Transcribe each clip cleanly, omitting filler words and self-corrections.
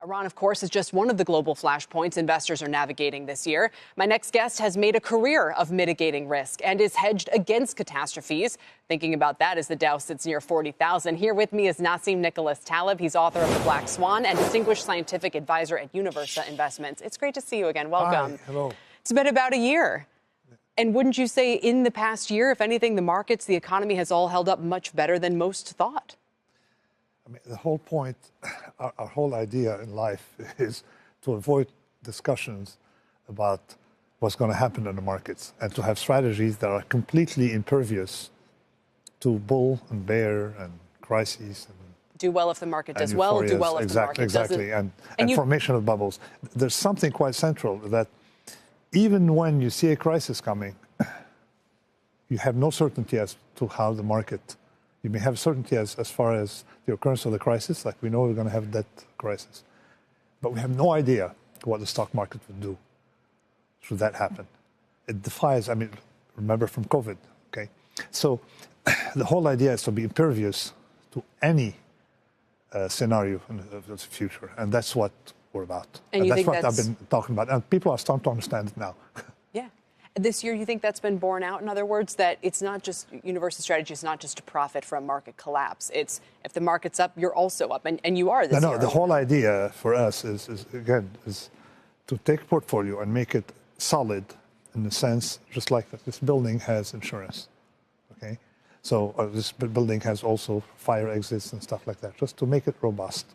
Iran, of course, is just one of the global flashpoints investors are navigating this year. My next guest has made a career of mitigating risk and is hedged against catastrophes. Thinking about that as the Dow sits near 40,000. Here with me is Nassim Nicholas Taleb. He's author of The Black Swan and distinguished scientific advisor at Universa Investments. It's great to see you again. Welcome. Hi, hello. It's been about a year. And wouldn't you say in the past year, if anything, the markets, the economy has all held up much better than most thought? I mean, the whole point, our whole idea in life is to avoid discussions about what's going to happen in the markets and to have strategies that are completely impervious to bull and bear and crises. And do well if the market does well, do well if the market doesn't. Exactly, and formation of bubbles. There's something quite central that even when you see a crisis coming, you have no certainty as to how the market. You may have certainty as far as the occurrence of the crisis, like we know we're going to have a debt crisis. But we have no idea what the stock market would do should that happen. It defies, remember from COVID, okay? So the whole idea is to be impervious to any scenario in the future. And that's what we're about. And that's what I've been talking about. And people are starting to understand it now. Yeah. This year, you think that's been borne out? In other words, that it's not just Universa's strategy is not just to profit from market collapse. It's if the market's up, you're also up, and you are this year. No, the whole idea for us is to take a portfolio and make it solid in the sense, just like that this building has insurance, okay? So this building has also fire exits and stuff like that, just to make it robust.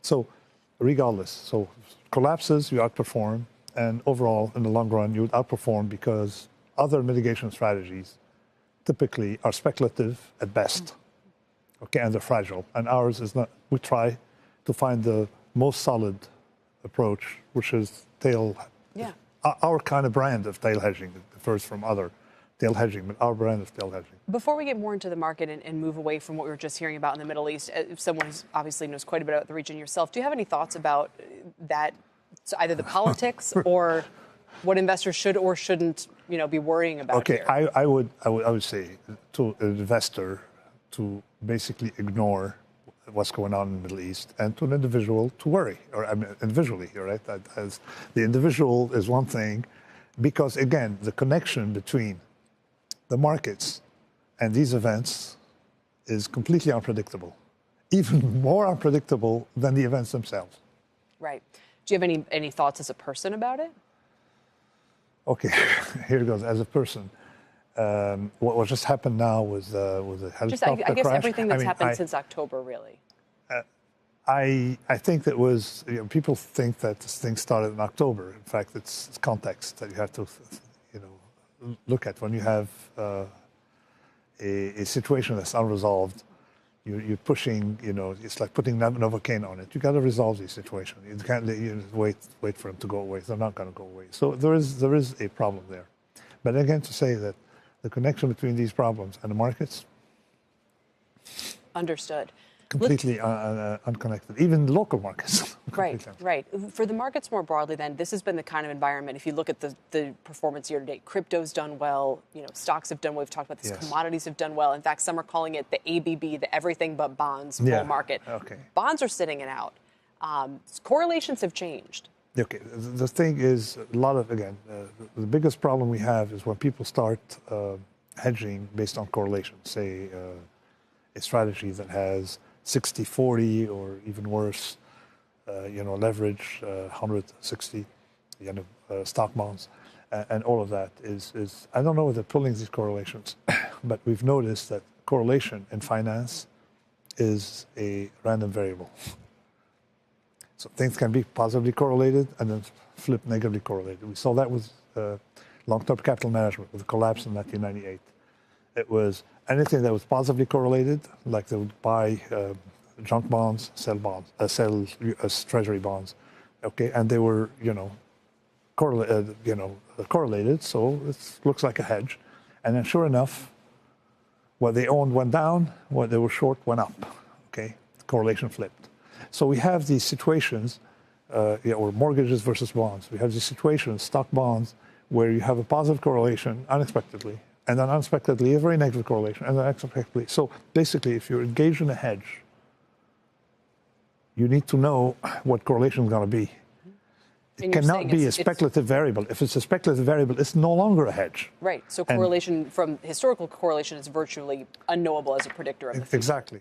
So regardless, so collapses, you outperform. And overall, in the long run, you would outperform because other mitigation strategies typically are speculative at best, okay, and they're fragile. And ours is not. We try to find the most solid approach, which is tail. Yeah. Our kind of brand of tail hedging differs from other tail hedging, but our brand of tail hedging. Before we get more into the market and move away from what we were just hearing about in the Middle East, someone who obviously knows quite a bit about the region yourself, do you have any thoughts about that? So either the politics or what investors should or shouldn't, be worrying about. Okay, here. I would say to an investor to basically ignore what's going on in the Middle East, and to an individual to worry, individually, right? As the individual is one thing, because again, the connection between the markets and these events is completely unpredictable, even more unpredictable than the events themselves. Right. Do you have any thoughts as a person about it? Okay, here it goes. As a person, what just happened now was a helicopter I guess crash. Everything that's happened since October, really. I think that was, people think that this thing started in October. In fact, it's context that you have to, look at when you have a situation that's unresolved. You're pushing, it's like putting Novocaine on it. You got to resolve these situations. You can't wait for them to go away. They're not going to go away. So there is a problem there. But again, to say that the connection between these problems and the markets, understood. Completely unconnected, even the local markets. Right. For the markets more broadly, then, this has been the kind of environment, if you look at the performance year to date, crypto's done well, stocks have done well, we've talked about this, yes. Commodities have done well. In fact, some are calling it the ABB, the everything but bonds bull market. Okay. Bonds are sitting it out. Correlations have changed. Okay, the thing is, the biggest problem we have is when people start hedging based on correlation, say a strategy that has 60-40 or even worse, leverage 160, stock bonds, and all of that is I don't know if they're pulling these correlations, but we've noticed that correlation in finance is a random variable. So things can be positively correlated and then flip negatively correlated. We saw that with long-term capital management with the collapse in 1998. It was anything that was positively correlated, like they would buy junk bonds, sell treasury bonds, okay, and they were, correlated, so it looks like a hedge. And then sure enough, what they owned went down, what they were short went up, okay, correlation flipped. So we have these situations, or mortgages versus bonds. We have these situations, stock bonds, where you have a positive correlation unexpectedly, and then unexpectedly a very negative correlation, and then unexpectedly. So basically, if you're engaged in a hedge, you need to know what correlation is going to be. It And you're cannot saying be a speculative variable. If it's a speculative variable, it's no longer a hedge. Right. So correlation from historical correlation is virtually unknowable as a predictor of the future. Exactly.